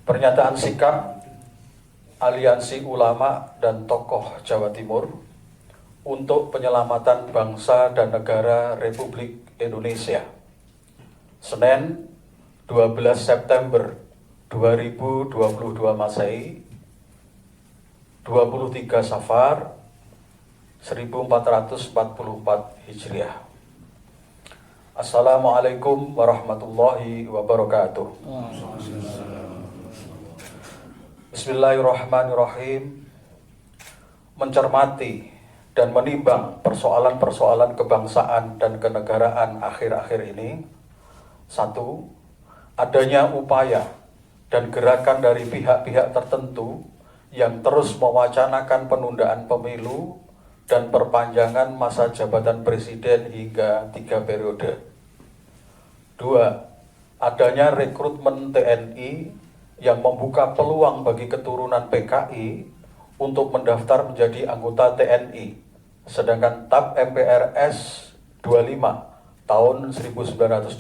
Pernyataan sikap Aliansi Ulama dan Tokoh Jawa Timur untuk penyelamatan bangsa dan negara Republik Indonesia. Senin 12 September 2022 Masehi, 23 Safar 1444 Hijriah. Assalamualaikum warahmatullahi wabarakatuh. Bismillahirrahmanirrahim. Mencermati dan menimbang persoalan-persoalan kebangsaan dan kenegaraan akhir-akhir ini. 1. Adanya upaya dan gerakan dari pihak-pihak tertentu yang terus mewacanakan penundaan pemilu dan perpanjangan masa jabatan presiden hingga 3 periode. 2. Adanya rekrutmen TNI yang membuka peluang bagi keturunan PKI untuk mendaftar menjadi anggota TNI, sedangkan TAP MPRS 25 tahun 1966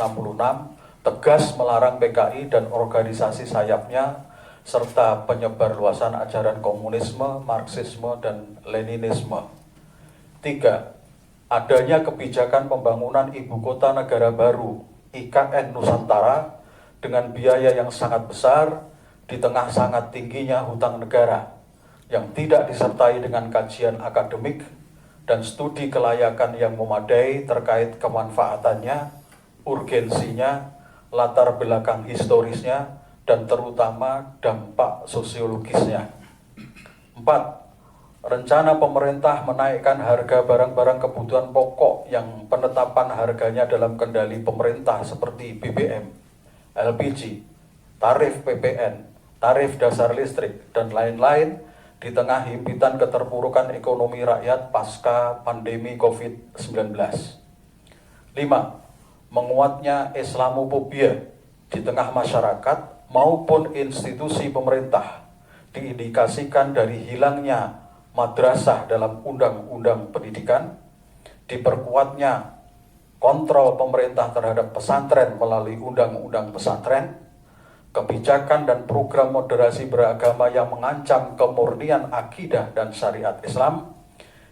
tegas melarang PKI dan organisasi sayapnya serta penyebar luasan ajaran komunisme, marxisme, dan leninisme. 3. Adanya kebijakan pembangunan ibu kota negara baru IKN Nusantara dengan biaya yang sangat besar di tengah sangat tingginya hutang negara yang tidak disertai dengan kajian akademik dan studi kelayakan yang memadai terkait kemanfaatannya, urgensinya, latar belakang historisnya, dan terutama dampak sosiologisnya. 4. Rencana pemerintah menaikkan harga barang-barang kebutuhan pokok yang penetapan harganya dalam kendali pemerintah seperti BBM, LPG, tarif PPN, tarif dasar listrik, dan lain-lain di tengah himpitan keterpurukan ekonomi rakyat pasca pandemi COVID-19. 5. Menguatnya Islamofobia di tengah masyarakat maupun institusi pemerintah diindikasikan dari hilangnya madrasah dalam undang-undang pendidikan, diperkuatnya kontrol pemerintah terhadap pesantren melalui undang-undang pesantren, kebijakan dan program moderasi beragama yang mengancam kemurnian akidah dan syariat Islam,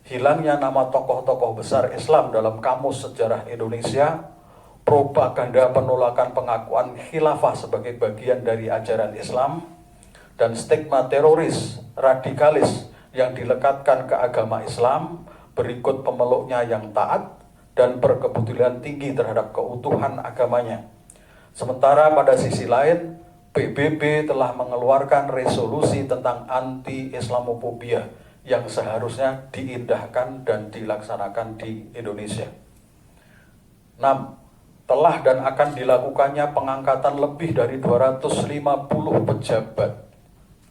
hilangnya nama tokoh-tokoh besar Islam dalam kamus sejarah Indonesia, propaganda penolakan pengakuan khilafah sebagai bagian dari ajaran Islam, dan stigma teroris, radikalis yang dilekatkan ke agama Islam berikut pemeluknya yang taat dan berkepedulian tinggi terhadap keutuhan agamanya. Sementara pada sisi lain, PBB telah mengeluarkan resolusi tentang anti-Islamofobia yang seharusnya diindahkan dan dilaksanakan di Indonesia. 6. Telah dan akan dilakukannya pengangkatan lebih dari 250 pejabat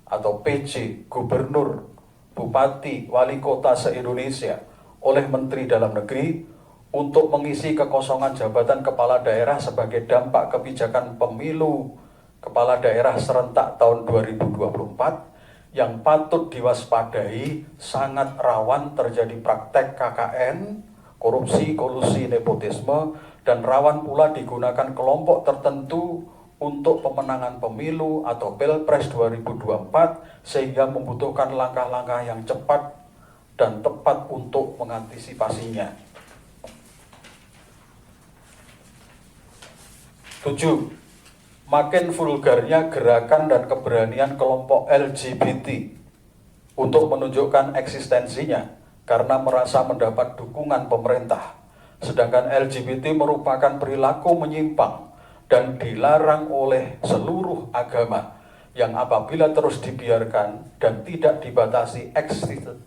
atau PJ, gubernur, bupati, wali kota se-Indonesia oleh Menteri Dalam Negeri untuk mengisi kekosongan jabatan kepala daerah sebagai dampak kebijakan pemilu kepala daerah serentak tahun 2024 yang patut diwaspadai sangat rawan terjadi praktek KKN, korupsi, kolusi, nepotisme, dan rawan pula digunakan kelompok tertentu untuk pemenangan pemilu atau Pilpres 2024 sehingga membutuhkan langkah-langkah yang cepat dan tepat untuk mengantisipasinya. 7. Makin vulgarnya gerakan dan keberanian kelompok LGBT untuk menunjukkan eksistensinya karena merasa mendapat dukungan pemerintah, sedangkan LGBT merupakan perilaku menyimpang dan dilarang oleh seluruh agama yang apabila terus dibiarkan dan tidak dibatasi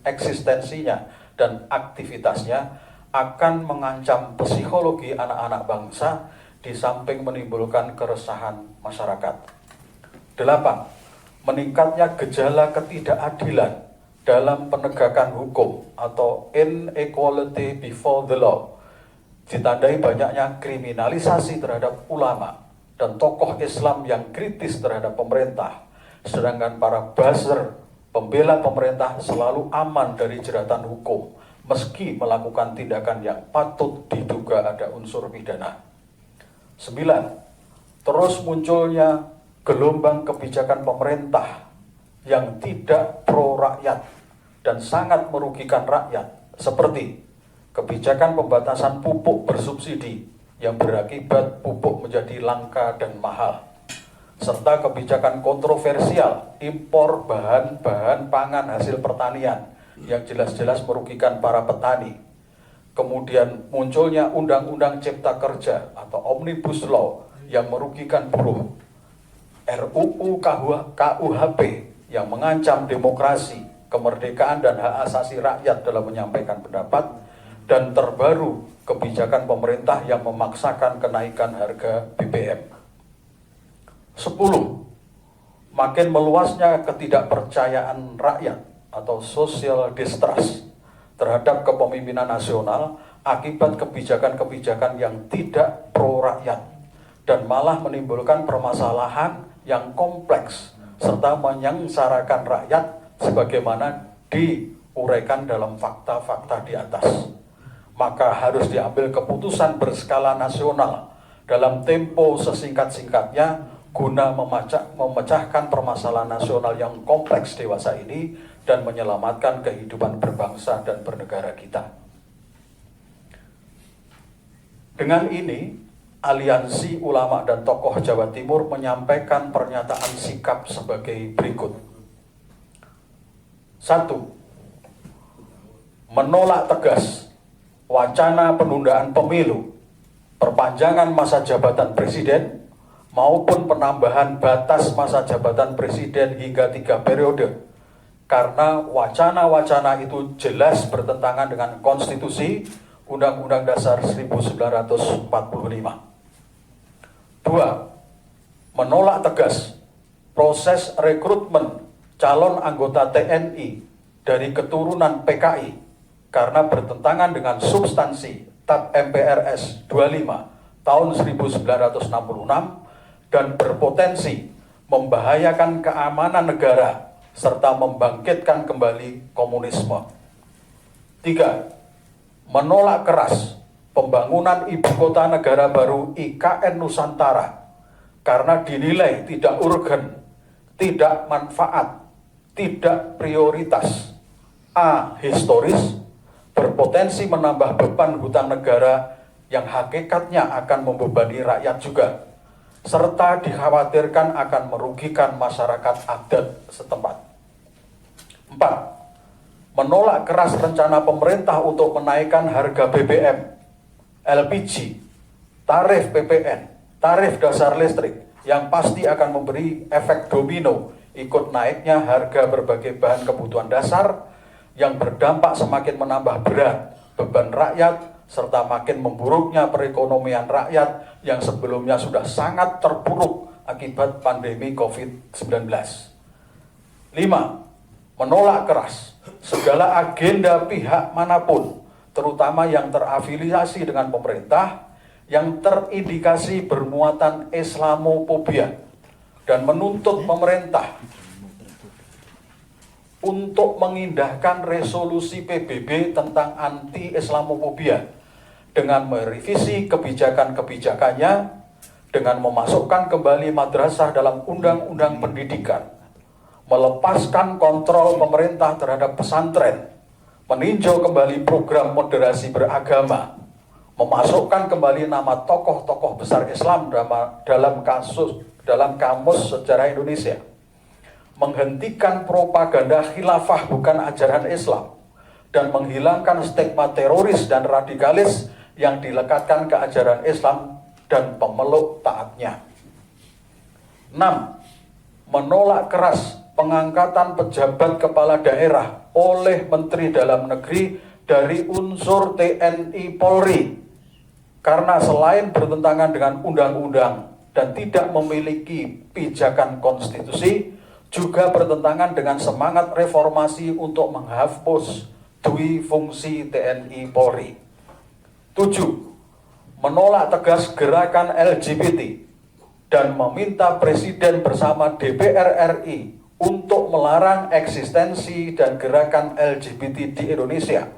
eksistensinya dan aktivitasnya akan mengancam psikologi anak-anak bangsa di samping menimbulkan keresahan masyarakat. 8. Meningkatnya gejala ketidakadilan dalam penegakan hukum atau inequality before the law, ditandai banyaknya kriminalisasi terhadap ulama dan tokoh Islam yang kritis terhadap pemerintah, sedangkan para buzzer pembela pemerintah selalu aman dari jeratan hukum meski melakukan tindakan yang patut diduga ada unsur pidana. 9. Terus munculnya gelombang kebijakan pemerintah yang tidak pro rakyat dan sangat merugikan rakyat, seperti kebijakan pembatasan pupuk bersubsidi yang berakibat pupuk menjadi langka dan mahal, serta kebijakan kontroversial impor bahan-bahan pangan hasil pertanian yang jelas-jelas merugikan para petani. Kemudian munculnya Undang-Undang Cipta Kerja atau Omnibus Law yang merugikan buruh, RUU KUHP yang mengancam demokrasi, kemerdekaan dan hak asasi rakyat dalam menyampaikan pendapat, dan terbaru kebijakan pemerintah yang memaksakan kenaikan harga BBM. 10. Makin meluasnya ketidakpercayaan rakyat atau social distrust terhadap kepemimpinan nasional akibat kebijakan-kebijakan yang tidak pro rakyat dan malah menimbulkan permasalahan yang kompleks serta menyengsarakan rakyat sebagaimana diuraikan dalam fakta-fakta di atas. Maka harus diambil keputusan berskala nasional dalam tempo sesingkat-singkatnya guna memecahkan permasalahan nasional yang kompleks dewasa ini dan menyelamatkan kehidupan berbangsa dan bernegara kita. Dengan ini, Aliansi Ulama dan Tokoh Jawa Timur menyampaikan pernyataan sikap sebagai berikut. 1. Menolak tegas wacana penundaan pemilu, perpanjangan masa jabatan presiden, maupun penambahan batas masa jabatan presiden hingga 3 periode, karena wacana-wacana itu jelas bertentangan dengan konstitusi Undang-Undang Dasar 1945. 2. Menolak tegas proses rekrutmen calon anggota TNI dari keturunan PKI karena bertentangan dengan substansi TAP MPRS 25 tahun 1966 dan berpotensi membahayakan keamanan negara serta membangkitkan kembali komunisme. 3. Menolak keras pembangunan ibu kota negara baru IKN Nusantara karena dinilai tidak urgen, tidak manfaat, tidak prioritas, A. Historis, berpotensi menambah beban hutang negara yang hakikatnya akan membebani rakyat juga, serta dikhawatirkan akan merugikan masyarakat adat setempat. 4. Menolak keras rencana pemerintah untuk menaikkan harga BBM, LPG, tarif PPN, tarif dasar listrik yang pasti akan memberi efek domino ikut naiknya harga berbagai bahan kebutuhan dasar yang berdampak semakin menambah berat beban rakyat serta makin memburuknya perekonomian rakyat yang sebelumnya sudah sangat terpuruk akibat pandemi COVID-19. 5. Menolak keras segala agenda pihak manapun, terutama yang terafiliasi dengan pemerintah, yang terindikasi bermuatan Islamofobia, dan menuntut pemerintah untuk mengindahkan resolusi PBB tentang anti-Islamofobia dengan merevisi kebijakan-kebijakannya, dengan memasukkan kembali madrasah dalam undang-undang pendidikan, melepaskan kontrol pemerintah terhadap pesantren, meninjau kembali program moderasi beragama, memasukkan kembali nama tokoh-tokoh besar Islam dalam kamus sejarah Indonesia, menghentikan propaganda khilafah bukan ajaran Islam, dan menghilangkan stigma teroris dan radikalis yang dilekatkan ke ajaran Islam dan pemeluk taatnya. 6. Menolak keras pengangkatan pejabat kepala daerah oleh Menteri Dalam Negeri dari unsur TNI Polri karena selain bertentangan dengan undang-undang dan tidak memiliki pijakan konstitusi, juga bertentangan dengan semangat reformasi untuk menghapus dui fungsi TNI Polri. 7. Menolak tegas gerakan LGBT dan meminta Presiden bersama DPR RI untuk melarang eksistensi dan gerakan LGBT di Indonesia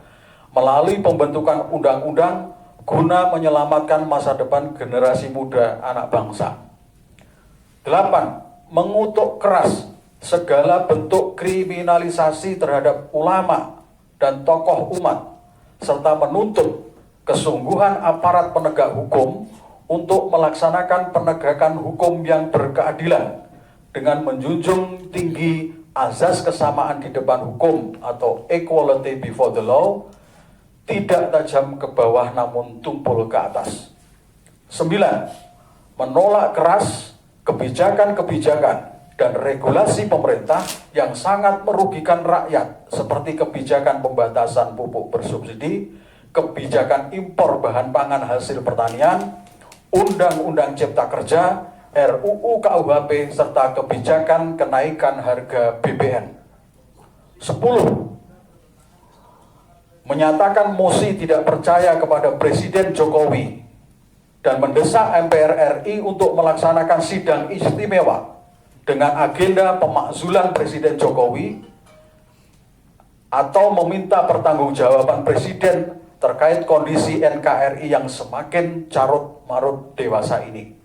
melalui pembentukan undang-undang guna menyelamatkan masa depan generasi muda anak bangsa. 8. mengutuk keras segala bentuk kriminalisasi terhadap ulama dan tokoh umat, serta menuntut kesungguhan aparat penegak hukum untuk melaksanakan penegakan hukum yang berkeadilan dengan menjunjung tinggi azas kesamaan di depan hukum atau equality before the law, tidak tajam ke bawah namun tumpul ke atas. 9. Menolak keras kebijakan-kebijakan dan regulasi pemerintah yang sangat merugikan rakyat seperti kebijakan pembatasan pupuk bersubsidi, kebijakan impor bahan pangan hasil pertanian, Undang-Undang Cipta Kerja, RUU KUHP, serta kebijakan kenaikan harga BBM. 10. Menyatakan mosi tidak percaya kepada Presiden Jokowi dan mendesak MPR RI untuk melaksanakan sidang istimewa dengan agenda pemakzulan Presiden Jokowi atau meminta pertanggungjawaban Presiden terkait kondisi NKRI yang semakin carut-marut dewasa ini.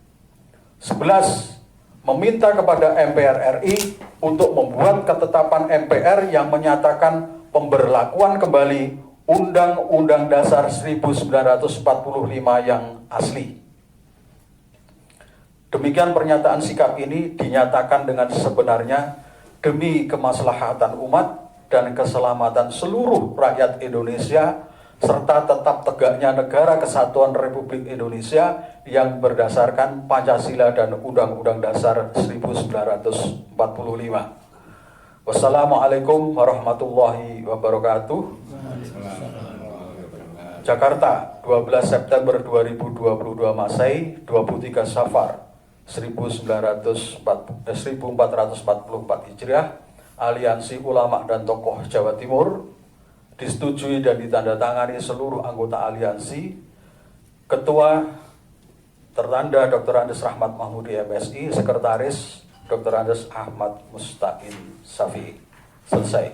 11. Meminta kepada MPR RI untuk membuat ketetapan MPR yang menyatakan pemberlakuan kembali Undang-Undang Dasar 1945 yang asli. Demikian pernyataan sikap ini dinyatakan dengan sebenarnya demi kemaslahatan umat dan keselamatan seluruh rakyat Indonesia, serta tetap tegaknya Negara Kesatuan Republik Indonesia yang berdasarkan Pancasila dan Undang-Undang Dasar 1945. Wassalamualaikum warahmatullahi wabarakatuh. Jakarta, 12 September 2022 Masehi, 23 Safar 1444 Hijriah, Aliansi Ulama dan Tokoh Jawa Timur, disetujui dan ditandatangani seluruh anggota aliansi. Ketua tertanda Dr. Andes Rahmat Mahmudi MSI, Sekretaris Dr. Andes Ahmad Mustaqim Safi. Selesai.